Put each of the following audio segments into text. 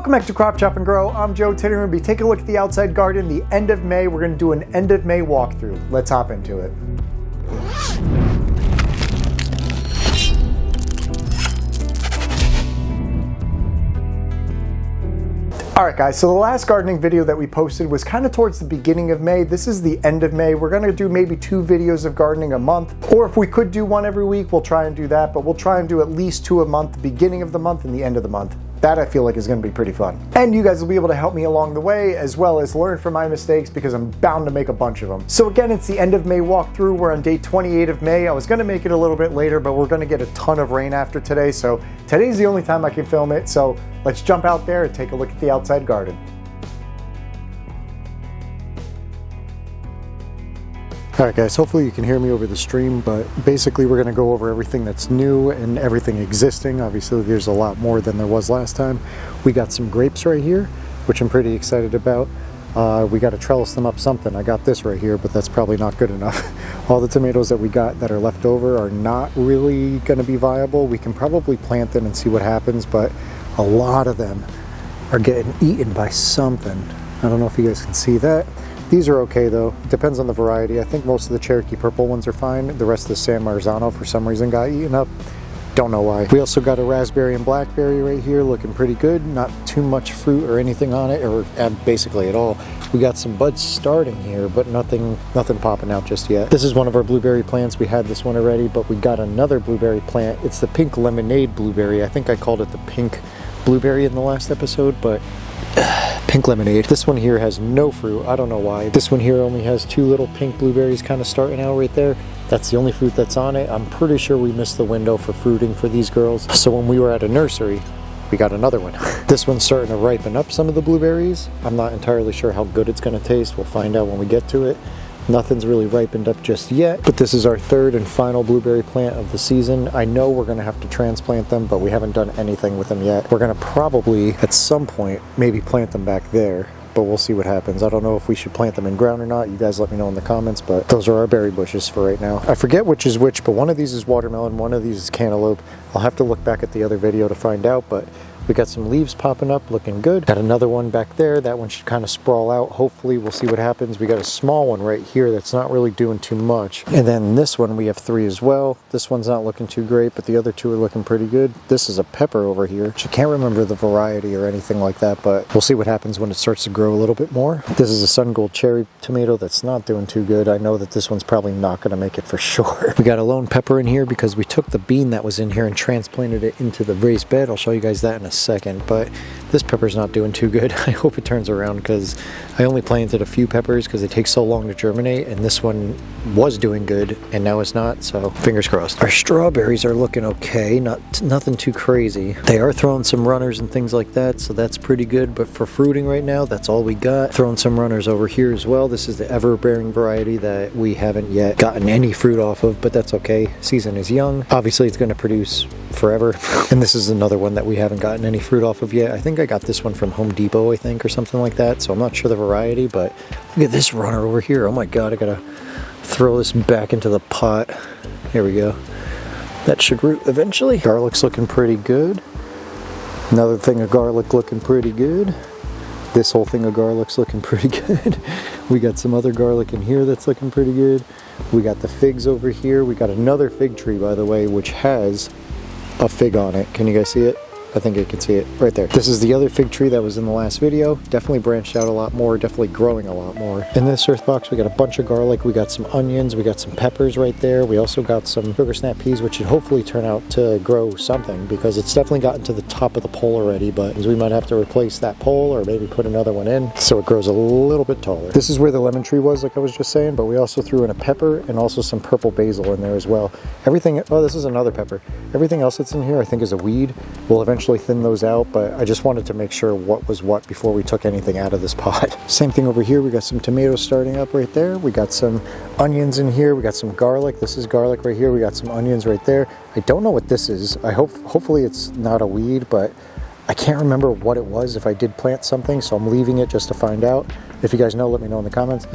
Welcome back to Crop Chop and Grow. I'm Joe. Today we're going to be taking a look at the outside garden, the end of May. We're going to do an end of May walkthrough. Let's hop into it. Alright guys, so the last gardening video that we posted was kind of towards the beginning of May. This is the end of May. We're going to do maybe 2 videos of gardening a month, or if we could do one every week, we'll try and do that, but we'll try and do at least 2 a month, the beginning of the month and the end of the month. That I feel like is going to be pretty fun. And you guys will be able to help me along the way, as well as learn from my mistakes, because I'm bound to make a bunch of them. So again, it's the end of May walkthrough. We're on day 28 of May. I was going to make it a little bit later, but we're going to get a ton of rain after today. So today's the only time I can film it. So let's jump out there and take a look at the outside garden. Alright guys, hopefully you can hear me over the stream, but basically we're going to go over everything that's new and everything existing. Obviously there's a lot more than there was last time. We got some grapes right here, which I'm pretty excited about. We got to trellis them up something. I got this right here, but that's probably not good enough. All the tomatoes that we got that are left over are not really going to be viable. We can probably plant them and see what happens, but a lot of them are getting eaten by something. I don't know if you guys can see that. These are okay though, depends on the variety. I think most of the Cherokee purple ones are fine. The rest of the San Marzano for some reason got eaten up. Don't know why. We also got a raspberry and blackberry right here looking pretty good. Not too much fruit or anything on it, or basically at all. We got some buds starting here, but nothing popping out just yet. This is one of our blueberry plants. We had this one already, but we got another blueberry plant. It's the pink lemonade blueberry. I think I called it the pink blueberry in the last episode, but pink lemonade. This one here has no fruit. I don't know why. This one here only has 2 little pink blueberries kind of starting out right there. That's the only fruit that's on it. I'm pretty sure we missed the window for fruiting for these girls. So when we were at a nursery, we got another one. This one's starting to ripen up some of the blueberries. I'm not entirely sure how good it's going to taste. We'll find out when we get to it. Nothing's really ripened up just yet, but this is our 3rd and final blueberry plant of the season. I know we're going to have to transplant them, but we haven't done anything with them yet. We're going to probably, at some point, maybe plant them back there, but we'll see what happens. I don't know if we should plant them in ground or not. You guys let me know in the comments, but those are our berry bushes for right now. I forget which is which, but one of these is watermelon, one of these is cantaloupe. I'll have to look back at the other video to find out, but we got some leaves popping up, looking good. Got another one back there. That one should kind of sprawl out. Hopefully, we'll see what happens. We got a small one right here that's not really doing too much. And then this one, we have 3 as well. This one's not looking too great, but the other 2 are looking pretty good. This is a pepper over here, which I can't remember the variety or anything like that, but we'll see what happens when it starts to grow a little bit more. This is a sun gold cherry tomato that's not doing too good. I know that this one's probably not going to make it for sure. We got a lone pepper in here because we took the bean that was in here and transplanted it into the raised bed. I'll show you guys that in a second, but this pepper's not doing too good. I hope it turns around because I only planted a few peppers because it takes so long to germinate, and this one was doing good and now it's not, so fingers crossed. Our strawberries are looking okay, nothing too crazy. They are throwing some runners and things like that, so that's pretty good, but for fruiting right now, that's all we got. Throwing some runners over here as well. This is the ever-bearing variety that we haven't yet gotten any fruit off of, but that's okay. Season is young. Obviously it's going to produce forever. And this is another one that we haven't gotten any fruit off of yet. I think I got this one from Home Depot, I think, or something like that, so I'm not sure the variety, but look at this runner over here. Oh my god, I gotta throw this back into the pot. Here we go. That should root eventually. Garlic's looking pretty good. Another thing of garlic looking pretty good. This whole thing of garlic's looking pretty good. We got some other garlic in here that's looking pretty good. We got the figs over here. We got another fig tree, by the way, which has a fig on it. Can you guys see it? I think you can see it right there. This is the other fig tree that was in the last video. Definitely branched out a lot more, definitely growing a lot more. In this earth box, we got a bunch of garlic, we got some onions, we got some peppers right there. We also got some sugar snap peas, which should hopefully turn out to grow something because it's definitely gotten to the top of the pole already, but we might have to replace that pole or maybe put another one in so it grows a little bit taller. This is where the lemon tree was, like I was just saying, but we also threw in a pepper and also some purple basil in there as well. Everything, oh, this is another pepper. Everything else that's in here I think is a weed. We'll eventually thin those out, but I just wanted to make sure what was what before we took anything out of this pot. Same thing over here. We got some tomatoes starting up right there. We got some onions in here. We got some garlic. This is garlic right here. We got some onions right there. I don't know what this is. Hopefully it's not a weed, but I can't remember what it was if I did plant something, so I'm leaving it just to find out. If you guys know, let me know in the comments.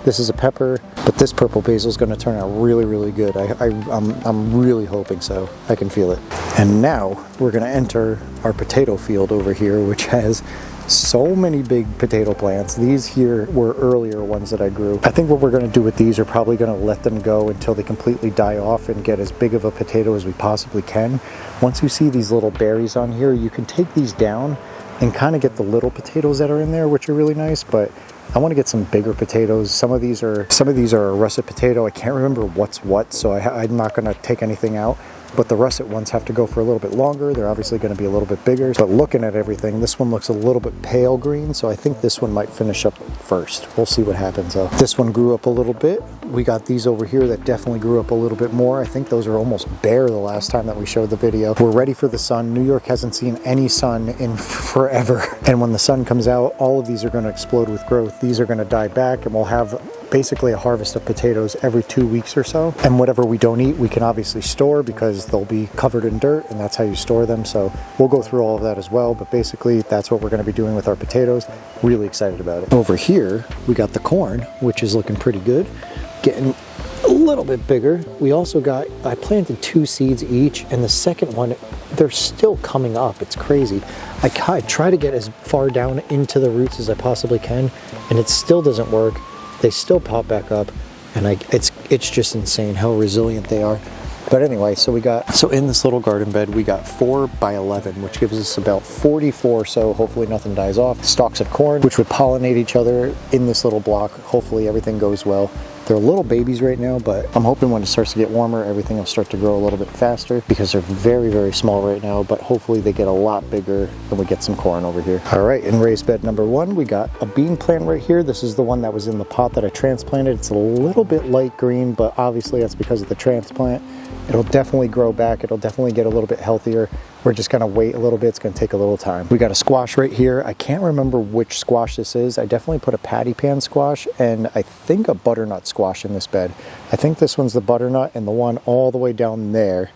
This is a pepper, but this purple basil is going to turn out really, really good. I'm really hoping so. I can feel it. And now we're going to enter our potato field over here, which has so many big potato plants. These here were earlier ones that I grew. I think what we're going to do with these are probably going to let them go until they completely die off and get as big of a potato as we possibly can. Once you see these little berries on here, you can take these down and kind of get the little potatoes that are in there, which are really nice, but I want to get some bigger potatoes. Some of these are a russet potato. I can't remember what's what, so I'm not going to take anything out. But the russet ones have to go for a little bit longer. They're obviously going to be a little bit bigger. But looking at everything, this one looks a little bit pale green, so I think this one might finish up first. We'll see what happens though. This one grew up a little bit. We got these over here that definitely grew up a little bit more. I think those are almost bare the last time that we showed the video. We're ready for the sun. New York hasn't seen any sun in forever. And when the sun comes out, all of these are going to explode with growth. These are going to die back, and we'll have basically a harvest of potatoes every 2 weeks or so. And whatever we don't eat, we can obviously store because they'll be covered in dirt, and that's how you store them. So we'll go through all of that as well. But basically, that's what we're going to be doing with our potatoes. Really excited about it. Over here, we got the corn, which is looking pretty good. Getting a little bit bigger. We also got, I planted 2 seeds each, and the second one, they're still coming up. It's crazy. I try to get as far down into the roots as I possibly can, and it still doesn't work. They still pop back up, and it's just insane how resilient they are. But anyway, so in this little garden bed, we got 4 by 11, which gives us about 44, so hopefully nothing dies off. Stalks of corn, which would pollinate each other in this little block. Hopefully everything goes well. They're little babies right now, but I'm hoping when it starts to get warmer, everything will start to grow a little bit faster because they're very, very small right now, but hopefully they get a lot bigger and we get some corn over here. All right, in raised bed number 1, we got a bean plant right here. This is the one that was in the pot that I transplanted. It's a little bit light green, but obviously that's because of the transplant. It'll definitely grow back. It'll definitely get a little bit healthier. We're just gonna wait a little bit. It's gonna take a little time. We got a squash right here. I can't remember which squash this is. I definitely put a patty pan squash and I think a butternut squash in this bed. I think this one's the butternut and the one all the way down there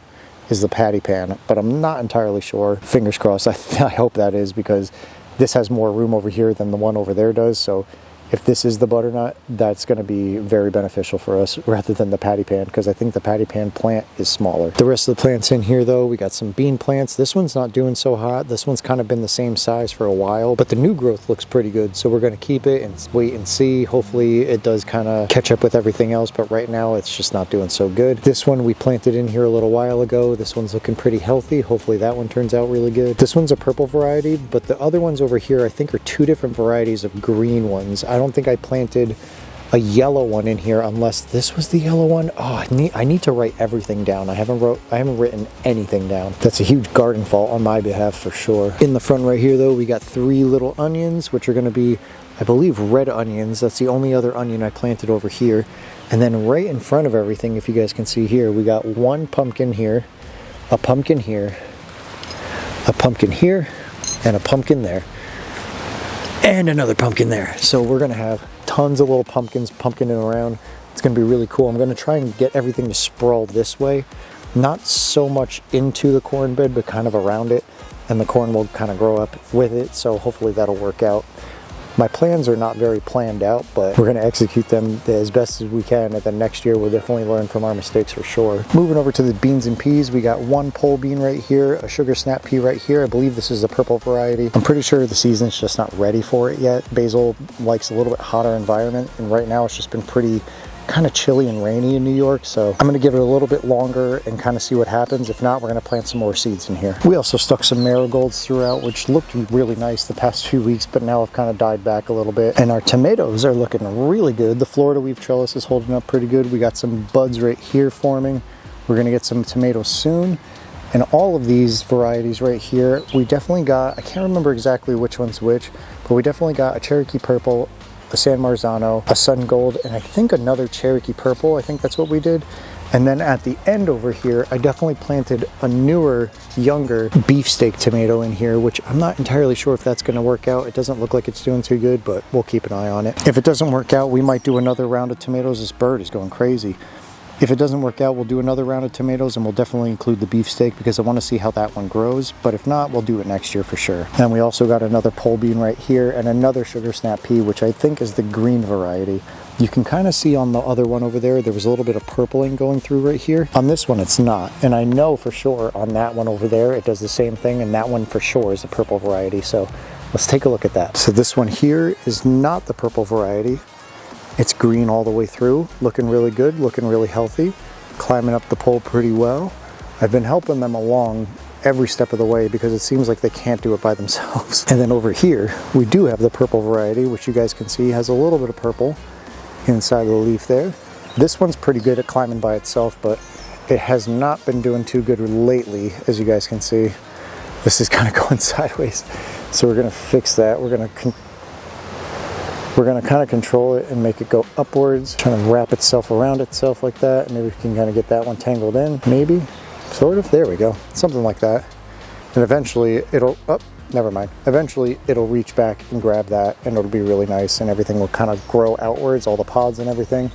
is the patty pan, but I'm not entirely sure. Fingers crossed. I hope that is, because this has more room over here than the one over there does. So if this is the butternut, that's going to be very beneficial for us rather than the patty pan, because I think the patty pan plant is smaller. The rest of the plants in here though, we got some bean plants. This one's not doing so hot. This one's kind of been the same size for a while, but the new growth looks pretty good. So we're going to keep it and wait and see. Hopefully it does kind of catch up with everything else, but right now it's just not doing so good. This one we planted in here a little while ago. This one's looking pretty healthy. Hopefully that one turns out really good. This one's a purple variety, but the other ones over here I think are 2 different varieties of green ones. I don't think I planted a yellow one in here unless this was the yellow one. Oh, I need to write everything down. I haven't written anything down. That's a huge garden fault on my behalf for sure. In the front right here though, we got 3 little onions, which are going to be, I believe, red onions. That's the only other onion I planted over here. And then right in front of everything, if you guys can see here, we got 1 pumpkin here, a pumpkin here, a pumpkin here, and a pumpkin there. And another pumpkin there. So we're gonna have tons of little pumpkins pumpkining around. It's gonna be really cool. I'm gonna try and get everything to sprawl this way, not so much into the corn bed, but kind of around it, and the corn will kind of grow up with it. So hopefully that'll work out. My plans are not very planned out, but we're going to execute them as best as we can, and then next year we'll definitely learn from our mistakes for sure. Moving over to the beans and peas, we got 1 pole bean right here, a sugar snap pea right here. I believe this is a purple variety. I'm pretty sure the season's just not ready for it yet. Basil likes a little bit hotter environment, and right now it's just been pretty kind of chilly and rainy in New York, so I'm going to give it a little bit longer and kind of see what happens. If not, we're going to plant some more seeds in here. We also stuck some marigolds throughout, which looked really nice the past few weeks, but now have kind of died back a little bit. And our tomatoes are looking really good. The Florida weave trellis is holding up pretty good. We got some buds right here forming. We're going to get some tomatoes soon. And all of these varieties right here, we definitely got, I can't remember exactly which one's which, but we definitely got a Cherokee Purple, a San Marzano, a Sun Gold, and I think another Cherokee Purple. I think that's what we did. And then at the end over here, I definitely planted a newer, younger beefsteak tomato in here, which I'm not entirely sure if that's going to work out. It doesn't look like it's doing too good, but we'll keep an eye on it. If it doesn't work out, we might do another round of tomatoes. This bird is going crazy. If it doesn't work out, we'll do another round of tomatoes, and we'll definitely include the beefsteak because I want to see how that one grows. But if not, we'll do it next year for sure. And we also got another pole bean right here and another sugar snap pea, which I think is the green variety. You can kind of see on the other one over there, there was a little bit of purpling going through right here. On this one, it's not. And I know for sure on that one over there, it does the same thing. And that one for sure is a purple variety. So let's take a look at that. So this one here is not the purple variety. It's green all the way through, looking really good, looking really healthy, climbing up the pole pretty well. I've been helping them along every step of the way because it seems like they can't do it by themselves. And then over here, we do have the purple variety, which you guys can see has a little bit of purple inside of the leaf there. This one's pretty good at climbing by itself, but it has not been doing too good lately, as you guys can see. This is kind of going sideways. So we're gonna fix that. We're gonna kind of control it and make it go upwards, trying to wrap itself around itself like that. Maybe we can kind of get that one tangled in, maybe, sort of. There we go, something like that. And eventually it'll, oh, never mind. Eventually it'll reach back and grab that and it'll be really nice and everything will kind of grow outwards, all the pods and everything.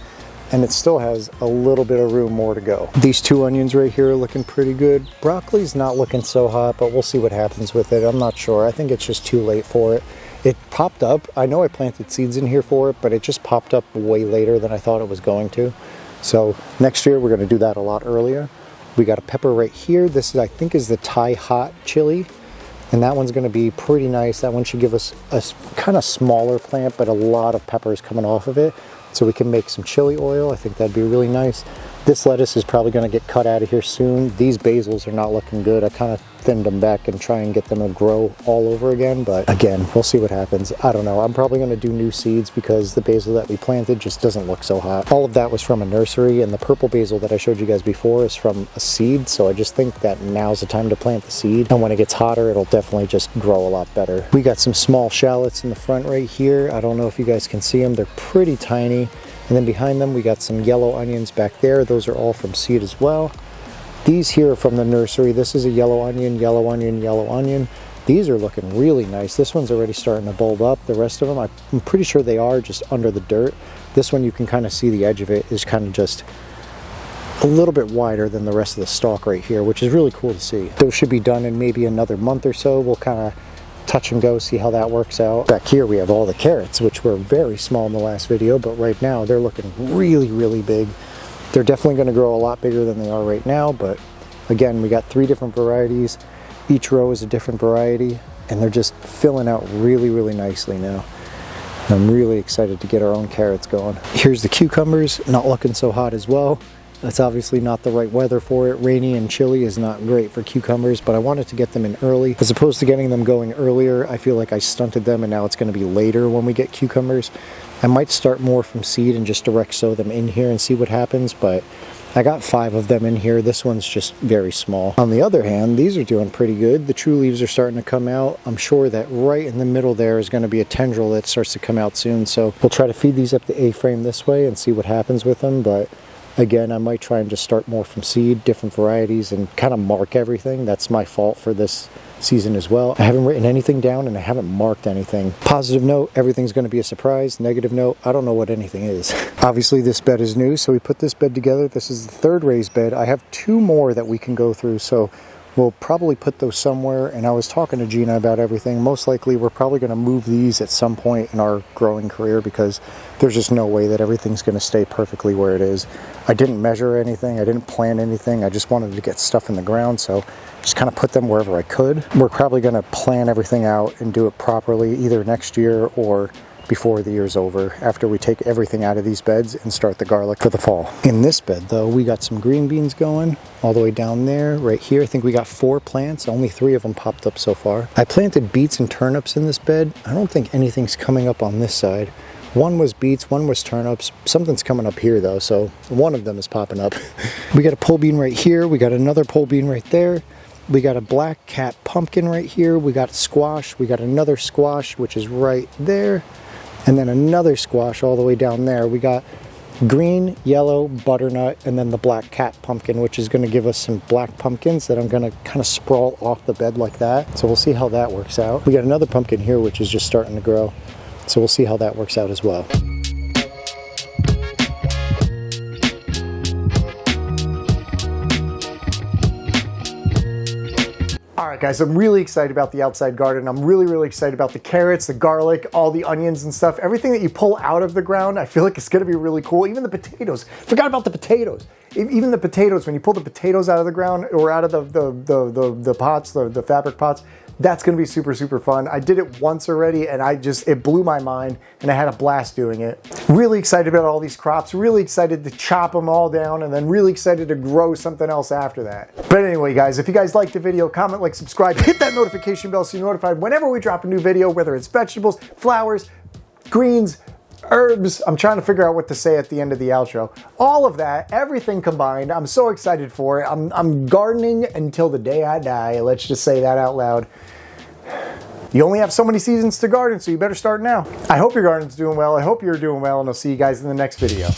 And it still has a little bit of room more to go. These 2 onions right here are looking pretty good. Broccoli's not looking so hot, but we'll see what happens with it. I'm not sure. I think it's just too late for it. It popped up. I know I planted seeds in here for it, but it just popped up way later than I thought it was going to. So next year we're gonna do that a lot earlier. We got a pepper right here. This is, I think, is the Thai hot chili. And that one's gonna be pretty nice. That one should give us a kind of smaller plant, but a lot of peppers coming off of it. So we can make some chili oil. I think that'd be really nice. This lettuce is probably gonna get cut out of here soon. These basils are not looking good. I kind of thinned them back and try and get them to grow all over again. But again, we'll see what happens. I don't know. I'm probably gonna do new seeds because the basil that we planted just doesn't look so hot. All of that was from a nursery, and the purple basil that I showed you guys before is from a seed. So I just think that now's the time to plant the seed. And when it gets hotter, it'll definitely just grow a lot better. We got some small shallots in the front right here. I don't know if you guys can see them. They're pretty tiny. And then behind them, we got some yellow onions back there. Those are all from seed as well. These here are from the nursery. This is a yellow onion, yellow onion, yellow onion. These are looking really nice. This one's already starting to bulb up. The rest of them, I'm pretty sure they are just under the dirt. This one, you can kind of see the edge of it is kind of just a little bit wider than the rest of the stalk right here, which is really cool to see. Those should be done in maybe another month or so. We'll kind of touch and go, see how that works out. Back here we have all the carrots, which were very small in the last video, but right now they're looking really, really big. They're definitely going to grow a lot bigger than they are right now, but again, we got 3 different varieties. Each row is a different variety, and they're just filling out really, really nicely now. And I'm really excited to get our own carrots going. Here's the cucumbers, not looking so hot as well. That's obviously not the right weather for it. Rainy and chilly is not great for cucumbers, but I wanted to get them in early. As opposed to getting them going earlier, I feel like I stunted them and now it's gonna be later when we get cucumbers. I might start more from seed and just direct sow them in here and see what happens, but I got 5 of them in here. This one's just very small. On the other hand, these are doing pretty good. The true leaves are starting to come out. I'm sure that right in the middle there is gonna be a tendril that starts to come out soon. So we'll try to feed these up the A-frame this way and see what happens with them, but again, I might try and just start more from seed, different varieties, and kind of mark everything. That's my fault for this season as well. I haven't written anything down and I haven't marked anything. Positive note, everything's going to be a surprise. Negative note, I don't know what anything is. Obviously this bed is new, so we put this bed together. This is the 3rd raised bed. I have 2 more that we can go through, so we'll probably put those somewhere. And I was talking to Gina about everything. Most likely we're probably going to move these at some point in our growing career because there's just no way that everything's going to stay perfectly where it is. I didn't measure anything. I didn't plan anything. I just wanted to get stuff in the ground, so just kind of put them wherever I could. We're probably going to plan everything out and do it properly either next year or before the year's over, after we take everything out of these beds and start the garlic for the fall. In this bed though, we got some green beans going all the way down there. Right here, I think we got 4 plants. Only 3 of them popped up so far. I planted beets and turnips in this bed. I don't think anything's coming up on this side. One was beets, one was turnips. Something's coming up here though, so one of them is popping up. We got a pole bean right here. We got another pole bean right there. We got a black cat pumpkin right here. We got squash. We got another squash, which is right there. And then another squash all the way down there. We got green, yellow, butternut, and then the black cat pumpkin, which is going to give us some black pumpkins that I'm going to kind of sprawl off the bed like that. So we'll see how that works out. We got another pumpkin here, which is just starting to grow. So we'll see how that works out as well. All right, guys, I'm really excited about the outside garden. I'm really excited about the carrots, the garlic, all the onions and stuff. Everything that you pull out of the ground, I feel like it's gonna be really cool. Even the potatoes. Forgot about the potatoes. Even the potatoes, when you pull the potatoes out of the ground or out of the pots, the fabric pots, that's gonna be super fun. I did it once already and it blew my mind and I had a blast doing it. Really excited about all these crops, really excited to chop them all down and then really excited to grow something else after that. But anyway guys, if you guys liked the video, comment, like, subscribe, hit that notification bell so you're notified whenever we drop a new video, whether it's vegetables, flowers, greens, herbs. I'm trying to figure out what to say at the end of the outro. All of that, everything combined, I'm so excited for it. I'm gardening until the day I die. Let's just say that out loud. You only have so many seasons to garden, so you better start now. I hope your garden's doing well. I hope you're doing well, and I'll see you guys in the next video.